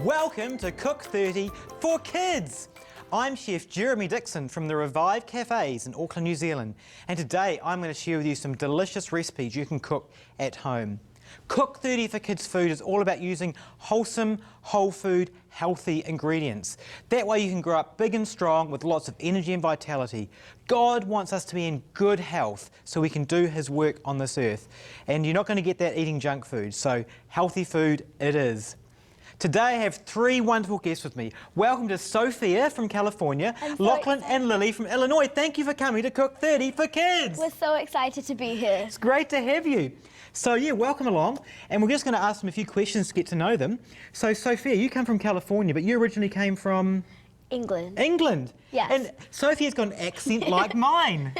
Welcome to Cook30 for Kids. I'm Chef Jeremy Dixon from the Revive Cafes in Auckland, New Zealand, and today I'm going to share with you some delicious recipes you can cook at home. Cook30 for Kids food is all about using wholesome, whole food, healthy ingredients. That way you can grow up big and strong with lots of energy and vitality. God wants us to be in good health so we can do His work on this earth. And you're not going to get that eating junk food, so healthy food it is. Today I have three wonderful guests with me. Welcome to Sophia from California, Lachlan and Lily from Illinois. Thank you for coming to Cook30 for Kids. We're so excited to be here. It's great to have you. So yeah, welcome along. And we're just going to ask them a few questions to get to know them. So Sophia, you come from California, but you originally came from... England. England? Yes. And Sophia's got an accent like mine.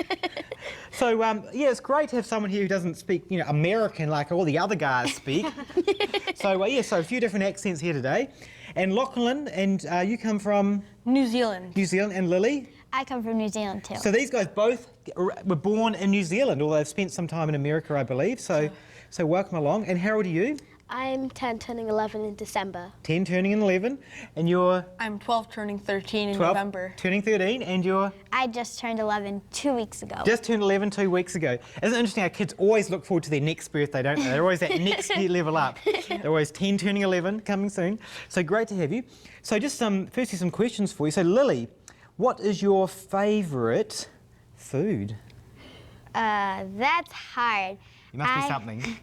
So, yeah, it's great to have someone here who doesn't speak, you know, American like all the other guys speak. So, yeah, so a few different accents here today. And Lachlan, and you come from? New Zealand. New Zealand. And Lily? I come from New Zealand too. So these guys both were born in New Zealand, although they've spent some time in America, I believe. So welcome along. And how old are you? I'm 10 turning 11 in December. 10 turning 11. And you're? I'm 12 turning 13 in 12 November. Turning 13. And you're? I just turned 11 2 weeks ago. Just turned 11 2 weeks ago. Isn't it interesting how kids always look forward to their next birthday, don't they? They're always that next level up. They're always 10 turning 11 coming soon. So great to have you. So just firstly some questions for you. So Lily, what is your favourite food? That's hard. You must be something.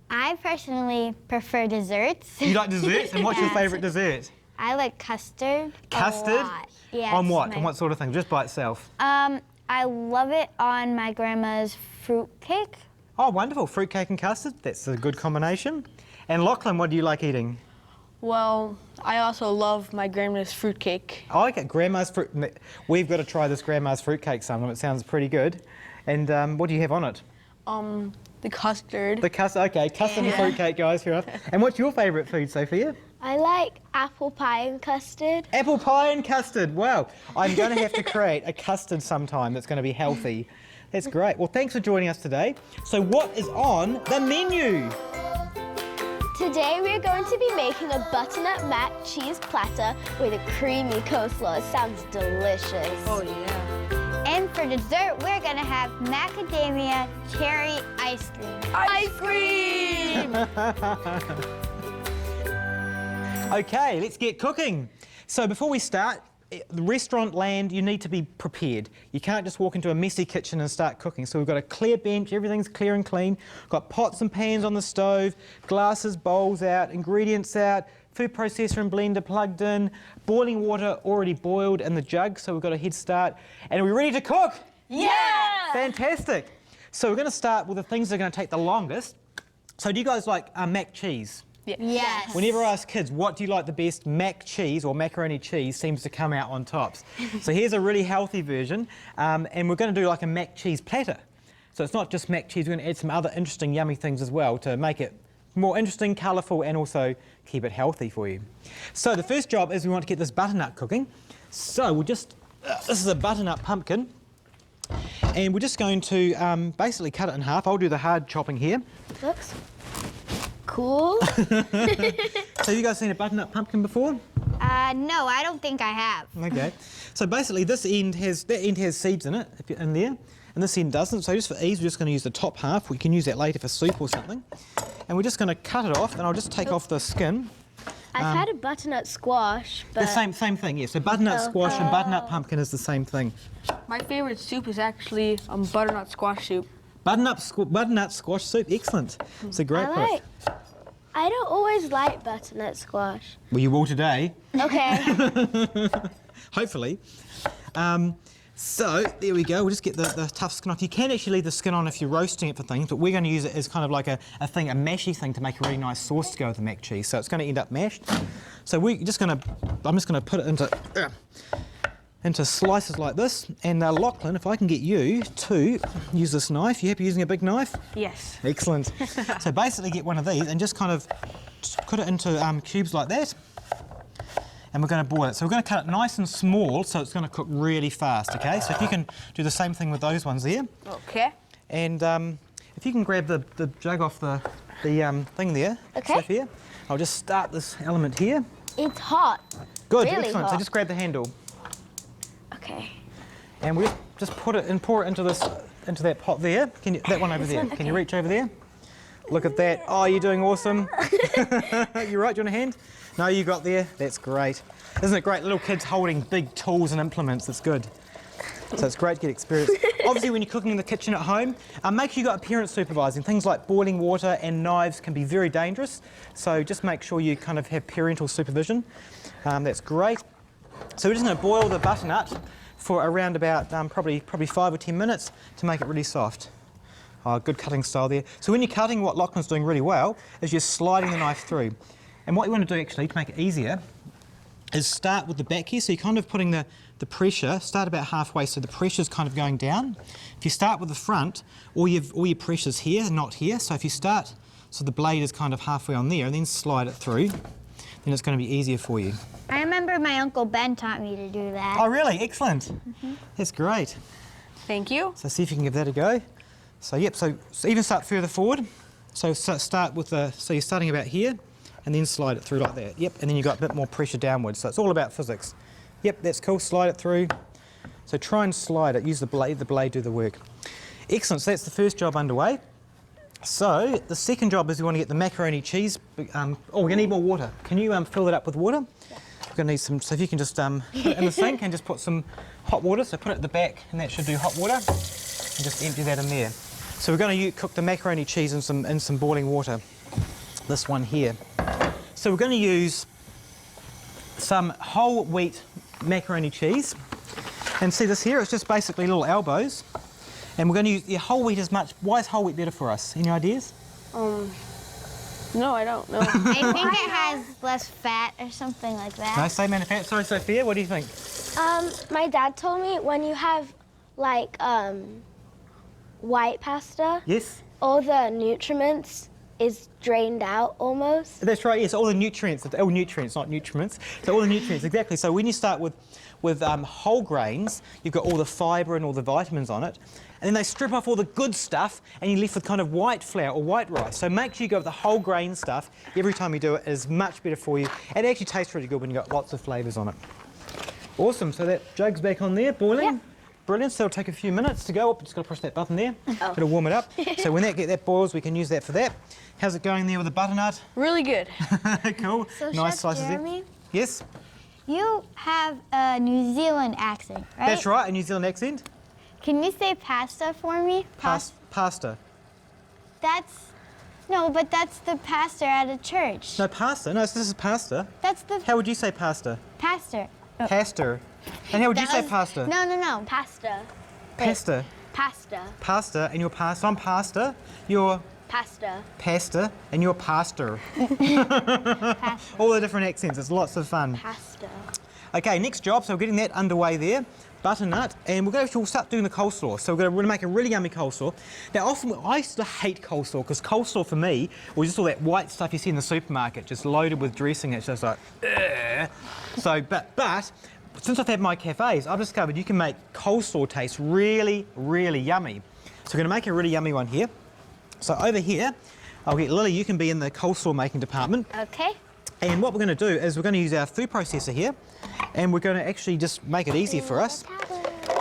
I personally prefer desserts. You like desserts? And what's your favourite dessert? I like custard. Custard? A lot. Yes, On what? On what sort of thing? Just by itself? I love it on my grandma's fruit cake. Oh, wonderful. Fruitcake and custard. That's a good combination. And Lachlan, what do you like eating? Well, I also love my grandma's fruitcake. I like it. Grandma's fruit. We've got to try this grandma's fruitcake sometime. It sounds pretty good. And what do you have on it? The custard. The custard. Okay, custard and fruitcake, guys. Here. And what's your favourite food, Sophia? I like apple pie and custard. Apple pie and custard. Wow. I'm going to have to create a custard sometime that's going to be healthy. That's great. Well, thanks for joining us today. So what is on the menu? Today we're going to be making a butternut mac cheese platter with a creamy coleslaw. It sounds delicious. Oh, yeah. And for dessert, we're gonna have macadamia cherry ice cream. Ice cream! Okay, let's get cooking. So before we start, the restaurant land, you need to be prepared. You can't just walk into a messy kitchen and start cooking. So we've got a clear bench, everything's clear and clean. Got pots and pans on the stove, glasses, bowls out, ingredients out, food processor and blender plugged in, boiling water already boiled in the jug, so we've got a head start. And are we ready to cook? Yeah! Fantastic. So we're going to start with the things that are going to take the longest. So do you guys like mac cheese? Yes. Whenever I ask kids, what do you like the best, mac cheese or macaroni cheese seems to come out on tops. So here's a really healthy version, and we're going to do like a mac cheese platter. So it's not just mac cheese, we're going to add some other interesting yummy things as well to make it more interesting, colourful, and also keep it healthy for you. So the first job is we want to get this butternut cooking. So we'll just, this is a butternut pumpkin, and we're just going to basically cut it in half. I'll do the hard chopping here. Looks cool. So you guys seen a butternut pumpkin before? No, I don't think I have. Okay. So basically this end has, that end has seeds in it, if you're in there, and this end doesn't. So just for ease, we're just going to use the top half. We can use that later for soup or something. And we're just going to cut it off, and I'll just take off the skin. I've had a butternut squash, but... The same thing, yeah. So butternut squash and butternut pumpkin is the same thing. My favourite soup is actually butternut squash soup. Butternut squash soup, excellent. It's a great cook. I don't always like butternut squash. Well, you will today. Okay. Hopefully. So, there we go. We'll just get the tough skin off. You can actually leave the skin on if you're roasting it for things, but we're going to use it as kind of like a mashy thing to make a really nice sauce to go with the mac cheese. So it's going to end up mashed. So I'm just going to put it into into slices like this. And Lachlan, if I can get you to use this knife. You happy using a big knife? Yes. Excellent. So basically get one of these and just kind of put it into cubes like that. And we're going to boil it. So we're going to cut it nice and small so it's going to cook really fast, okay? So if you can do the same thing with those ones there. Okay. And if you can grab the jug off the thing there, Okay. Sophia. I'll just start this element here. It's hot. Good, Really excellent. hot. So just grab the handle. Okay. And we just put it and pour it into that pot there. Can you, that one over there. Can you reach over there? Look at that. Oh, you're doing awesome. You right? Do you want a hand? No, you got there. That's great. Isn't it great? Little kids holding big tools and implements. It's good. So it's great to get experience. Obviously, when you're cooking in the kitchen at home, make sure you've got parents supervising. Things like boiling water and knives can be very dangerous. So just make sure you kind of have parental supervision. That's great. So we're just going to boil the butternut for around about probably 5 or 10 minutes to make it really soft. Oh, good cutting style there. So when you're cutting, what Lachlan's doing really well is you're sliding the knife through. And what you want to do actually to make it easier is start with the back here. So you're kind of putting the pressure, start about halfway so the pressure's kind of going down. If you start with the front, all your pressure's here, not here. So if you start, so the blade is kind of halfway on there and then slide it through, then it's going to be easier for you. I remember my Uncle Ben taught me to do that. Oh really? Excellent. That's great. Thank you. So see if you can give that a go. So yep, so even start further forward. So start with so you're starting about here and then slide it through like that. Yep, and then you've got a bit more pressure downwards. So it's all about physics. Yep, that's cool, slide it through. So try and slide it, use the blade do the work. Excellent, so that's the first job underway. So the second job is we want to get the macaroni cheese. Oh, we're going to need more water. Can you fill it up with water? We're going to need some, so if you can just put it in the sink and just put some hot water, so put it at the back and that should do hot water. And just empty that in there. So we're going to cook the macaroni cheese in some boiling water. This one here. So we're going to use some whole wheat macaroni cheese. And see this here, it's just basically little elbows. And we're going to use whole wheat as much. Why is whole wheat better for us? Any ideas? No, I don't know. I think it has less fat or something like that. No, same amount of fat. Sorry, Sophia, what do you think? My dad told me when you have like white pasta, Yes? all the nutriments is drained out almost. That's right, yes, all the nutrients, all nutrients, not nutriments. So all the nutrients, exactly. So when you start with whole grains, you've got all the fibre and all the vitamins on it. And then they strip off all the good stuff and you're left with kind of white flour or white rice. So make sure you go with the whole grain stuff every time you do it. It is much better for you. It actually tastes really good when you've got lots of flavours on it. Awesome, so that jug's back on there, boiling. Yeah. Brilliant, so it'll take a few minutes to go up. Just got to push that button there. It'll warm it up. So when that boils, we can use that for that. How's it going there with the butternut? Really good. Cool. So Nice Chef slices Jeremy, there. Yes, you have a New Zealand accent, right? that's right, a New Zealand accent. Can you say pasta for me? Pasta. But that's the pastor at a church. No, pasta. No, this is pasta. That's the How would you say pasta? pastor. Pasta. And how would you say pasta? No. Pasta. Pasta. Pasta. Pasta, and you're pasta. I'm pasta. You're Pasta. pasta, and you're pastor. All the different accents. It's lots of fun. Pasta. Okay, next job. So we're getting that underway there. Butternut, and we'll start doing the coleslaw. So we're going to make a really yummy coleslaw. Now, often I used to hate coleslaw because coleslaw for me was just all that white stuff you see in the supermarket, just loaded with dressing. It's just like, ugh. So, but since I've had my cafes, I've discovered you can make coleslaw taste really, really yummy. So we're going to make a really yummy one here. So over here, I'll get Lily. You can be in the coleslaw making department. Okay. And what we're going to do is we're going to use our food processor here, and we're going to actually just make it easy for us.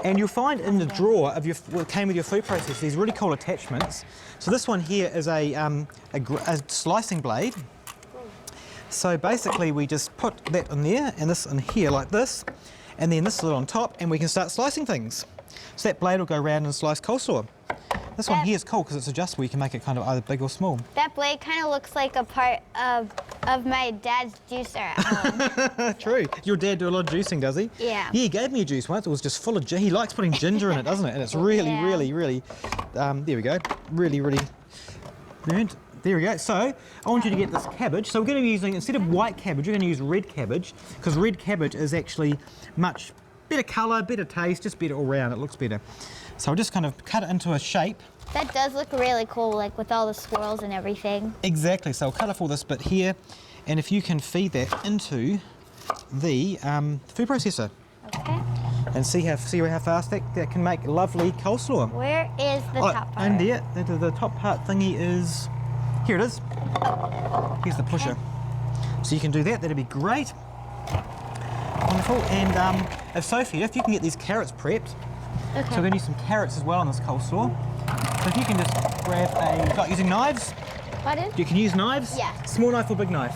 And you'll find in the drawer of what came with your food processor these really cool attachments. So this one here is a slicing blade. So basically we just put that in there and this in here like this, and then this little on top, and we can start slicing things. So that blade will go around and slice coleslaw. This one here is cool because it's adjustable. You can make it kind of either big or small. That blade kind of looks like a part of my dad's juicer at home. True. Your dad do a lot of juicing, does he? Yeah. Yeah, he gave me a juice once. It was just full of he likes putting ginger in it, doesn't it? And it's really, Yeah. really, there we go. Really burnt. There we go. So I want you to get this cabbage. So we're going to be using, instead of white cabbage, we're going to use red cabbage because red cabbage is actually much better colour, better taste, just better all round. It looks better. So I'll just kind of cut it into a shape. That does look really cool, like with all the swirls and everything. Exactly. So I'll cut off all this bit here, and if you can feed that into the food processor. Okay. And see how fast that can make lovely coleslaw. Where is the top part? And there, the top part thingy is, here it is. Here's the pusher. So you can do that, that'd be great. Wonderful. And if you can get these carrots prepped, Okay. so we're going to use some carrots as well on this coleslaw. So if you can just grab like using knives, Pardon? you can use knives? Yeah. Small knife or big knife?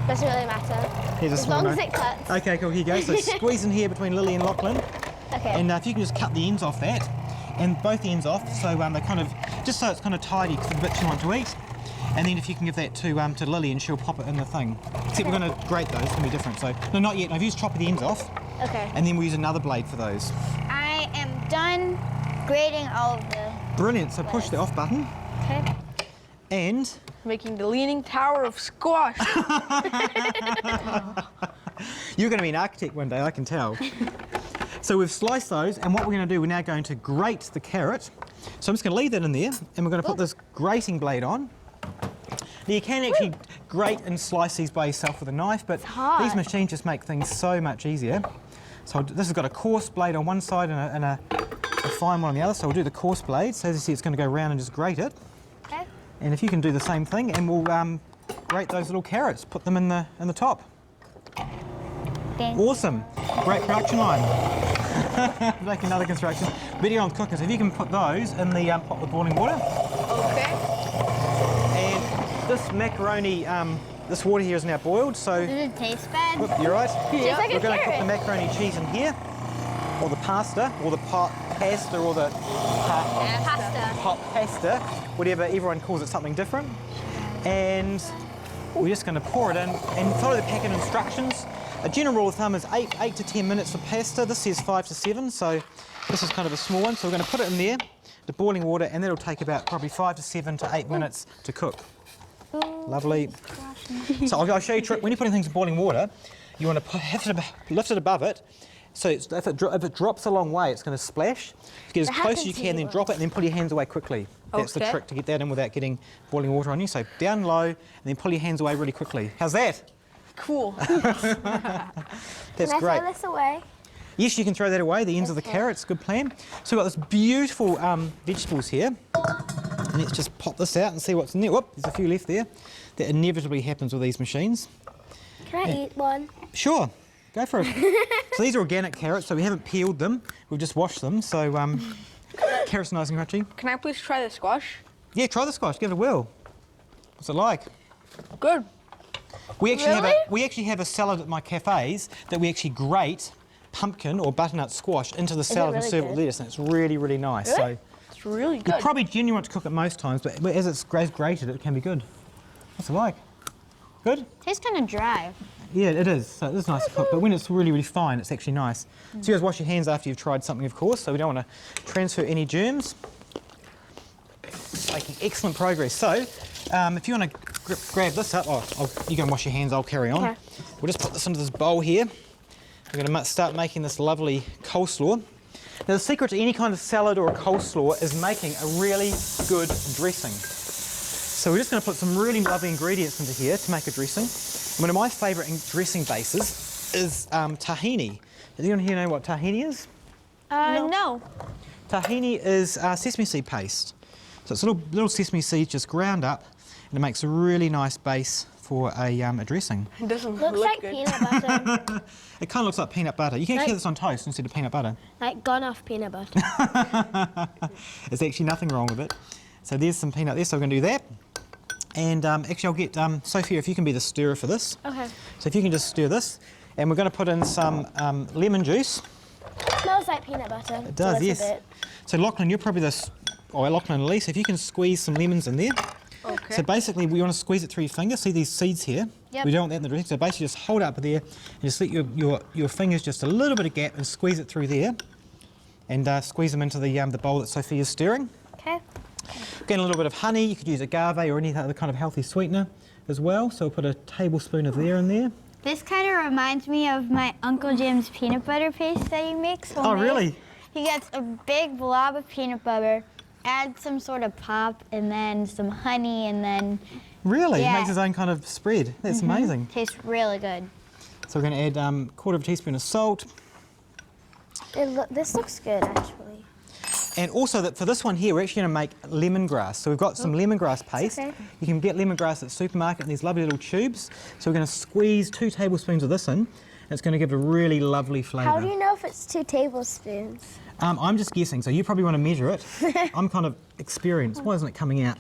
Doesn't really matter. Here's a As small long as knife. it cuts. Okay, cool, here you go. So squeeze in here between Lily and Lachlan. Okay. And if you can just cut the ends off that, and both ends off, so they kind of, just so it's kind of tidy because it's the bit you want to eat. And then if you can give that to Lily and she'll pop it in the thing. Except we're going to grate those, it's going to be different. So, no, not yet. No, I've used chopping the ends off. Okay. And then we'll use another blade for those. I am done grating all of the... Brilliant, so push the off button. Okay. And Making the Leaning Tower of Squash. you're going to be an architect one day, I can tell. So we've sliced those, and what we're going to do, we're now going to grate the carrot. So I'm just going to leave that in there, and we're going to put this grating blade on. Now you can actually grate and slice these by yourself with a knife, but hard. these machines just make things so much easier. So this has got a coarse blade on one side and a fine one on the other, so we'll do the coarse blade. So as you see, it's going to go around and just grate it. Okay. And if you can do the same thing, and we'll grate those little carrots, put them in the top. Thanks. Awesome, great production line. Make another construction. Video on cooking, so if you can put those in the pot with boiling water. Okay. And this macaroni, this water here is now boiled, so Does it taste bad? whoop, you're right. Just like We're a going to put the carrot. macaroni cheese in here, or the pasta, or the pasta, or the Pasta. hot pasta, whatever, everyone calls it something different. And we're just going to pour it in and follow the packet instructions. A general rule of thumb is 8 to 10 minutes for pasta. This says 5 to 7, so this is kind of a small one. So we're going to put it in there, the boiling water, and that'll take about probably 5 to 7 to 8 minutes to cook. Lovely. So I'll show you a trick. When you're putting things in boiling water, you want to lift it above it. So if it drops a long way, it's going to splash. Get as close as you can, then drop it, and then pull your hands away quickly. That's the Okay. trick to get that in without getting boiling water on you. So down low, and then pull your hands away really quickly. How's that? Cool. That's Can I great. throw this away? Yes, you can throw that away, the ends of the carrots, good plan. So we've got this beautiful vegetables here. And let's just pop this out and see what's in there. Whoop, there's a few left there. That inevitably happens with these machines. Can I eat one? Sure, go for it. So these are organic carrots, so we haven't peeled them. We've just washed them, so carrots are nice and crunchy. Can I please try the squash? Yeah, try the squash, give it a whirl. What's it like? Good. We actually Really? have a salad at my cafes that we actually grate pumpkin or butternut squash into the salad and really serve it with good? lettuce, and it's really, really nice. Really? So It's really you good. probably genuine to cook it most times, but as it's grated, it can be good. What's it like? Good? Tastes kind of dry. Yeah, it is. So it is nice to cook, but when it's really, really fine, it's actually nice. So you guys wash your hands after you've tried something, of course, so we don't want to transfer any germs. Making excellent progress. So, if you want to grab this up, you go and wash your hands, I'll carry on. Okay. We'll just put this into this bowl here. We're going to start making this lovely coleslaw. Now, the secret to any kind of salad or a coleslaw is making a really good dressing. So we're just going to put some really lovely ingredients into here to make a dressing. One of my favourite dressing bases is tahini. Does anyone here know what tahini is? No. Tahini is sesame seed paste. So it's little sesame seeds just ground up, and it makes a really nice base for a dressing. It doesn't Looks look like good. peanut butter. It kind of looks like peanut butter. You can actually have this on toast instead of peanut butter. Like gone off peanut butter. There's actually nothing wrong with it. So there's some peanut there, so we're going to do that. And actually I'll get Sophia, if you can be the stirrer for this. Okay. So if you can just stir this. And we're going to put in some lemon juice. Smells like peanut butter. It does, yes. Bit. So Lachlan, you're probably Lachlan and Elise, if you can squeeze some lemons in there. Okay. So basically we want to squeeze it through your finger. See these seeds here? Yep. We don't want that in the dressing. So basically just hold it up there and just let your fingers just a little bit of gap and squeeze it through there. And squeeze them into the bowl that Sophia's stirring. Okay. Again, a little bit of honey. You could use agave or any other kind of healthy sweetener as well. So we'll put a tablespoon of there in there. This kind of reminds me of my Uncle Jim's peanut butter paste that he makes. Oh, homemade. really? He gets a big blob of peanut butter, adds some sort of pop, and then some honey, and then Really? Yeah. He makes his own kind of spread. That's amazing. tastes really good. So we're going to add quarter of a teaspoon of salt. This looks good, actually. And also that for this one here, we're actually going to make lemongrass. So we've got some lemongrass paste. okay. You can get lemongrass at the supermarket in these lovely little tubes. So we're going to squeeze 2 tablespoons of this in, and it's going to give it a really lovely flavour. How do you know if it's 2 tablespoons? I'm just guessing, so you probably want to measure it. I'm kind of experienced. Why isn't it coming out?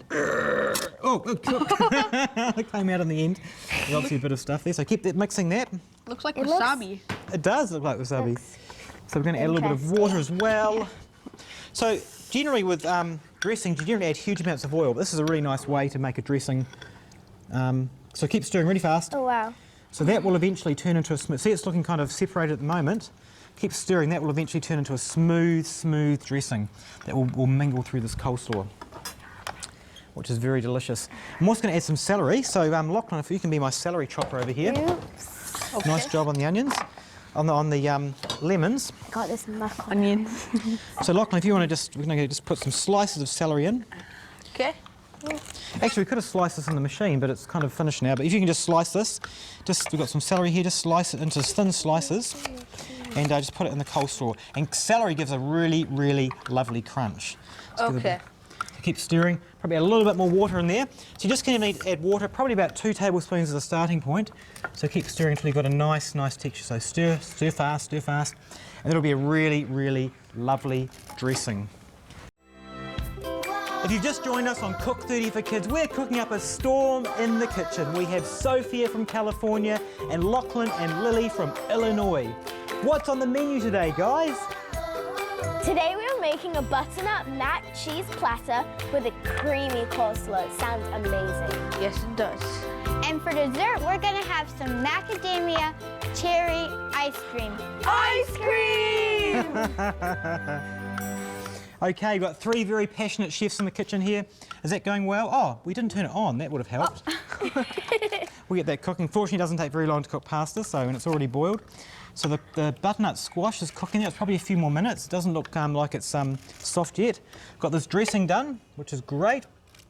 Oh, it came out in the end. There's obviously a bit of stuff there, so keep mixing that. Looks like It looks- wasabi. It does look like wasabi. Looks So we're going to add a little bit of water as well. So generally with dressing, you generally add huge amounts of oil. But this is a really nice way to make a dressing. So keep stirring really fast. Oh, wow. So that will eventually turn into a smooth. See, it's looking kind of separated at the moment. Keep stirring. That will eventually turn into a smooth dressing that will mingle through this coleslaw, which is very delicious. I'm also going to add some celery. So Lachlan, if you can be my celery chopper over here. Oops. Nice job on the onions, on the lemons. Got this muck on. Onions. So Lachlan, if you want to we're going to just put some slices of celery in. Okay. Actually, we could have sliced this in the machine, but it's kind of finished now. But if you can just slice this, we've got some celery here, just slice it into thin slices, and just put it in the coleslaw. And celery gives a really lovely crunch. Just give it a Okay. bit- keep stirring. Probably add a little bit more water in there. So you just going to need to add water, probably about 2 tablespoons as a starting point. So keep stirring until you've got a nice texture. So stir fast, and it'll be a really lovely dressing. If you've just joined us on Cook30 for Kids, we're cooking up a storm in the kitchen. We have Sophia from California and Lachlan and Lily from Illinois. What's on the menu today, guys? Today we're making a butternut mac cheese platter with a creamy coleslaw. It sounds amazing. Yes, it does. And for dessert, we're gonna have some macadamia cherry ice cream. Ice cream! Okay, we've got 3 very passionate chefs in the kitchen here. Is that going well? Oh, we didn't turn it on. That would have helped. We'll get that cooking. Fortunately, it doesn't take very long to cook pasta, so when it's already boiled. So the butternut squash is cooking there. It's probably a few more minutes. It doesn't look like it's soft yet. Got this dressing done, which is great.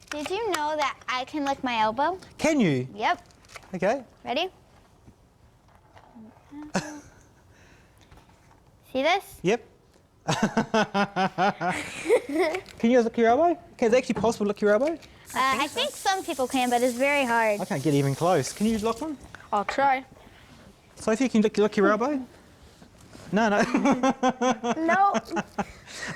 Did you know that I can lick my elbow? Can you? Yep. Okay. Ready? See this? Yep. Can you guys lick your elbow? Okay, is it actually possible to lick your elbow? I think some people can, but it's very hard. I can't get even close. Can you lock one? I'll try. Sophie, can you lick your elbow? No. No.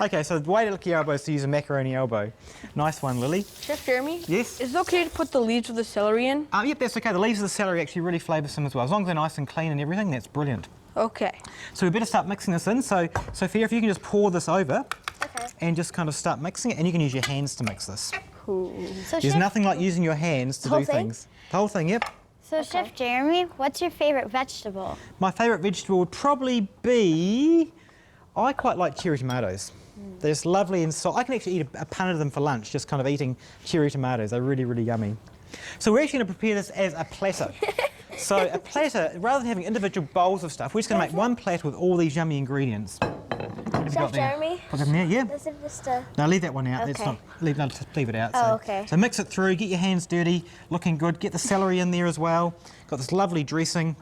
Okay, so the way to lick your elbow is to use a macaroni elbow. Nice one, Lily. Chef Jeremy? Yes? Is it okay to put the leaves of the celery in? Yep, that's okay. The leaves of the celery actually really flavoursome as well. As long as they're nice and clean and everything, that's brilliant. Okay. So we better start mixing this in. So, Sophia, if you can just pour this over Okay. and just kind of start mixing it, and you can use your hands to mix this. So There's Chef, nothing like using your hands to The whole do thing? things. The whole thing, yep. So Chef Jeremy, what's your favorite vegetable? My favourite vegetable would probably be, I quite like cherry tomatoes. They're just lovely and soft. I can actually eat a punnet of them for lunch, just kind of eating cherry tomatoes. They're really yummy. So we're actually going to prepare this as a platter. So a platter, rather than having individual bowls of stuff, we're just going to make one platter with all these yummy ingredients. What have you got Chef there? Jeremy, Put it in there, yeah. this is just a... No, leave that one out. Let's Okay. not leave it out. Oh, okay. So mix it through, get your hands dirty, looking good. Get the celery in there as well. Got this lovely dressing.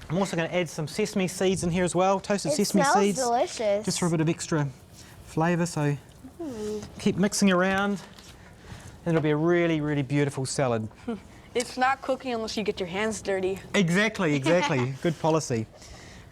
I'm also going to add some sesame seeds in here as well, toasted It sesame smells seeds. delicious. Just for a bit of extra flavour, so keep mixing around. And it'll be a really beautiful salad. It's not cooking unless you get your hands dirty. Exactly. Good policy.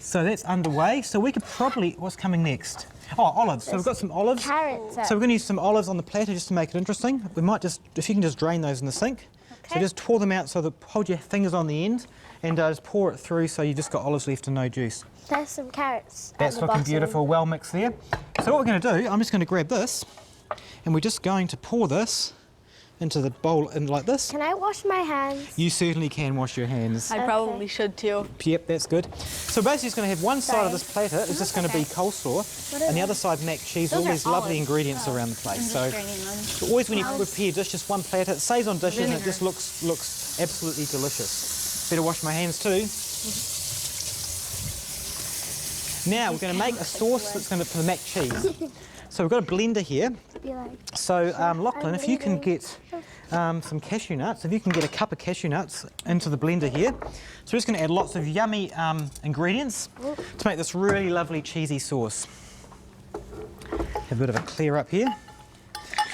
So that's underway. So we could probably, what's coming next? Oh, olives. So we've got some olives. Carrots. So we're going to use some olives on the platter just to make it interesting. We might just, if you can just drain those in the sink. So Okay. just pour them out so that, hold your fingers on the end and just pour it through so you just got olives left and no juice. There's some carrots That's at the looking bottom. beautiful, well mixed there. So what we're going to do, I'm just going to grab this and we're just going to pour this into the bowl in like this. Can I wash my hands? You certainly can wash your hands. I probably should too. Yep, that's good. So basically it's going to have one side of this platter is just going to be coleslaw and the other side mac cheese, all Those are these lovely olives. ingredients around the place. So always when you prepare just one platter, it stays on dishes and it just looks absolutely delicious. Better wash my hands too. Now we're going to make a sauce that's going to for the mac cheese. So we've got a blender here. So Lachlan, if you can get some cashew nuts, if you can get a cup of cashew nuts into the blender here. So we're just going to add lots of yummy ingredients to make this really lovely cheesy sauce. Have a bit of a clear up here.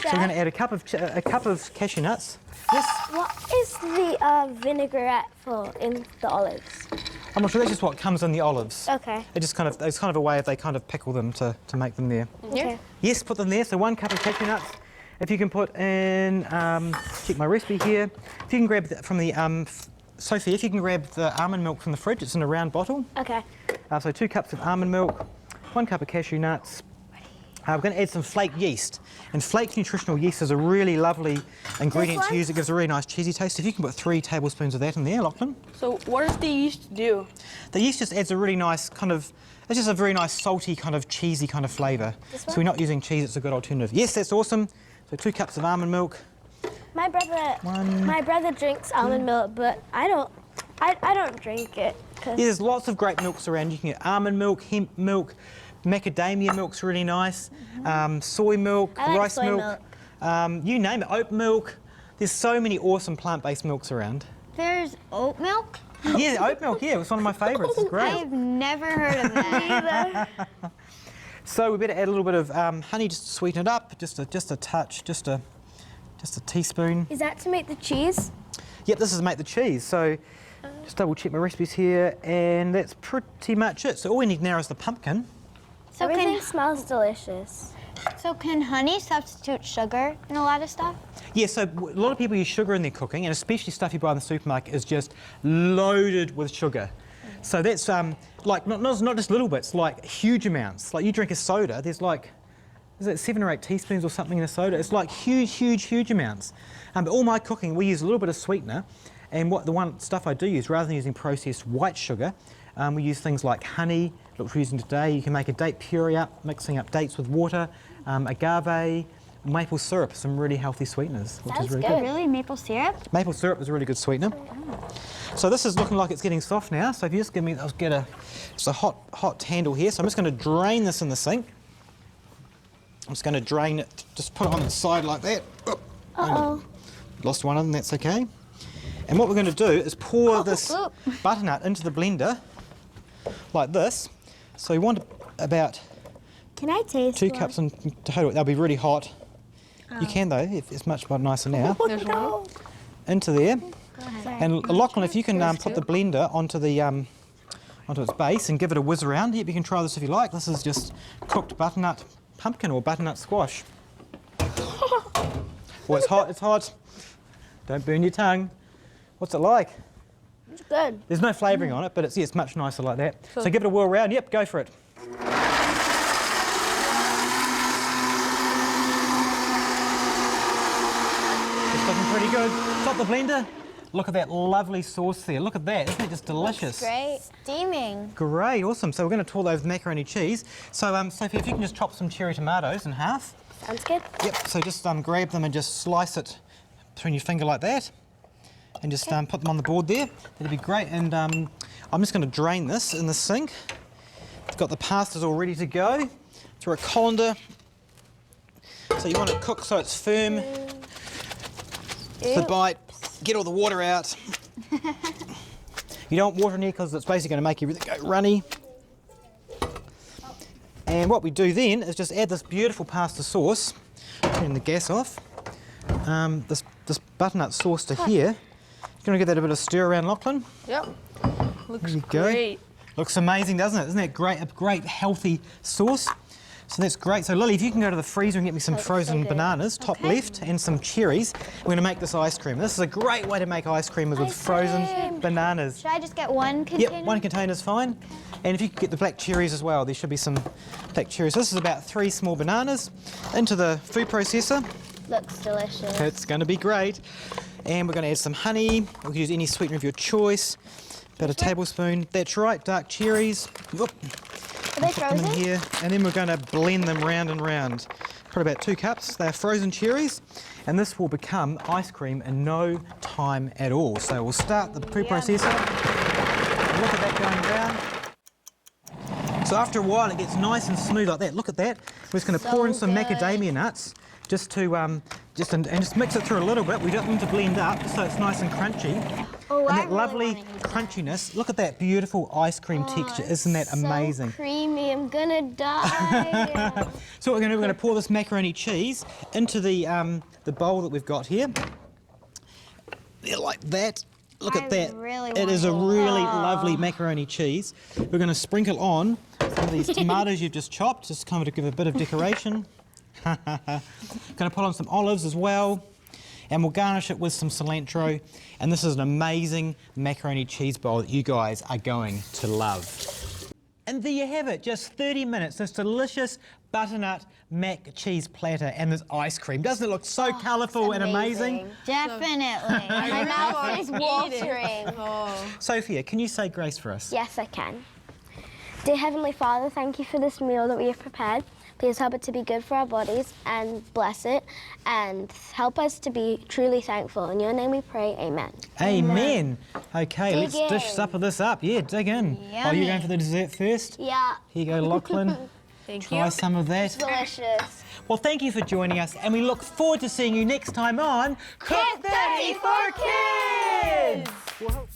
So we're going to add a cup of cashew nuts. Yes. What is the vinaigrette for in the olives? I'm not sure. That's just what comes in the olives. Okay. It's kind of a way they kind of pickle them to make them there. Okay. Yes, put them there. So 1 cup of cashew nuts. If you can put in, check my recipe here. If you can grab from the Sophie, if you can grab the almond milk from the fridge, it's in a round bottle. Okay. So 2 cups of almond milk, 1 cup of cashew nuts. We're going to add some flake yeast. And flake nutritional yeast is a really lovely ingredient to use. It gives a really nice cheesy taste. If you can put 3 tablespoons of that in there, Lachlan. So what does the yeast do? The yeast just adds a really nice kind of, it's just a very nice salty kind of cheesy kind of flavour. So we're not using cheese, it's a good alternative. Yes, that's awesome. So 2 cups of almond milk. My brother drinks almond milk, but I don't drink it. Yeah, there's lots of great milks around. You can get almond milk, hemp milk, macadamia milk's really nice, soy milk, I like rice soy milk, you name it, oat milk. There's so many awesome plant-based milks around. There's oat milk? Yeah, oat milk, yeah, it's one of my favourites, it's great. I've never heard of that either. So we better add a little bit of honey just to sweeten it up, just a touch, just a teaspoon. Is that to make the cheese? Yep, this is to make the cheese. So just double check my recipes here, and that's pretty much it. So all we need now is the pumpkin. So Everything smells delicious. So can honey substitute sugar in a lot of stuff? Yeah, so a lot of people use sugar in their cooking, and especially stuff you buy in the supermarket is just loaded with sugar. So that's like not just little bits, like huge amounts. Like you drink a soda, there's like, is it 7 or 8 teaspoons or something in a soda? It's like huge amounts. But all my cooking, we use a little bit of sweetener, and the one stuff I do use, rather than using processed white sugar, we use things like honey, which we're using today. You can make a date puree up, mixing up dates with water, agave, maple syrup, some really healthy sweeteners, which is really good. Really? Maple syrup? Maple syrup is a really good sweetener. So this is looking like it's getting soft now. So if you just give me, it's a hot handle here. So I'm just going to drain this in the sink. I'm just going to drain it, just put it on the side like that. Uh-oh. Lost one of them, that's okay. And what we're going to do is pour this butternut into the blender like this. So you want about Can I taste 2 one? cups in total. They'll be really hot. You can though, if it's much nicer now. There's one. Into there. And Lachlan, if you can put the blender onto its base and give it a whiz around. Yep, you can try this if you like. This is just cooked butternut pumpkin or butternut squash. Well, it's hot, it's hot. Don't burn your tongue. What's it like? It's good. There's no flavouring on it, but it's much nicer like that. So give it a whirl around. Yep, go for it. It's looking pretty good. Stop the blender. Look at that lovely sauce there. Look at that. Isn't it just delicious? Great. Steaming. Great, awesome. So we're going to tool those macaroni cheese. So Sophie, if you can just chop some cherry tomatoes in half. Sounds good. Yep, so just grab them and just slice it between your finger like that. And just put them on the board there. That'd be great. And I'm just going to drain this in the sink. It's got the pastas all ready to go. Through a colander. So you want it cooked so it's firm. The bite. Get all the water out. You don't want water in here because it's basically going to make everything go runny. And what we do then is just add this beautiful pasta sauce. Turn the gas off. This butternut sauce to here. You're going to give that a bit of stir around, Lachlan. Yep. Looks There you go. great. Looks amazing, doesn't it? Isn't that great? A great healthy sauce. So that's great. So Lily, if you can go to the freezer and get me some frozen bananas, top left, and some cherries, we're going to make this ice cream. This is a great way to make ice cream is with frozen bananas. Should I just get one container? Yep, 1 container's fine. And if you could get the black cherries as well, there should be some black cherries. This is about 3 small bananas into the food processor. Looks delicious. It's going to be great. And we're going to add some honey. We can use any sweetener of your choice. About a tablespoon. That's right, dark cherries. Whoop. Are they Put them in frozen? here. And then we're going to blend them round and round. Put about 2 cups. They are frozen cherries. And this will become ice cream in no time at all. So we'll start the food processor. Look at that going around. So after a while it gets nice and smooth like that. Look at that. We're just going to pour in some macadamia nuts just to just mix it through a little bit. We don't want to blend up so it's nice and crunchy. Oh, And that lovely crunchiness. Look at that beautiful ice cream texture. Isn't that amazing? So creamy, I'm gonna die. So what we're going to do, we're going to pour this macaroni cheese into the bowl that we've got here. Yeah, like that. Look at that. It is a really lovely macaroni cheese. We're going to sprinkle on some of these tomatoes you've just chopped, just kind of to give a bit of decoration. Going to put on some olives as well. And we'll garnish it with some cilantro. And this is an amazing macaroni cheese bowl that you guys are going to love. And there you have it, just 30 minutes, this delicious butternut mac cheese platter and this ice cream. Doesn't it look so colourful and amazing? Definitely. My mouth is watering. Sophia, can you say grace for us? Yes, I can. Dear Heavenly Father, thank you for this meal that we have prepared. Please help it to be good for our bodies and bless it and help us to be truly thankful. In your name we pray, amen. Amen. Okay, Dig let's in. dish supper this up. Yeah, dig in. Are you going for the dessert first? Yeah, Here you go, Lachlan. Thank Try you. some of that. delicious. Well, thank you for joining us, and we look forward to seeing you next time on Cook30 for Kids!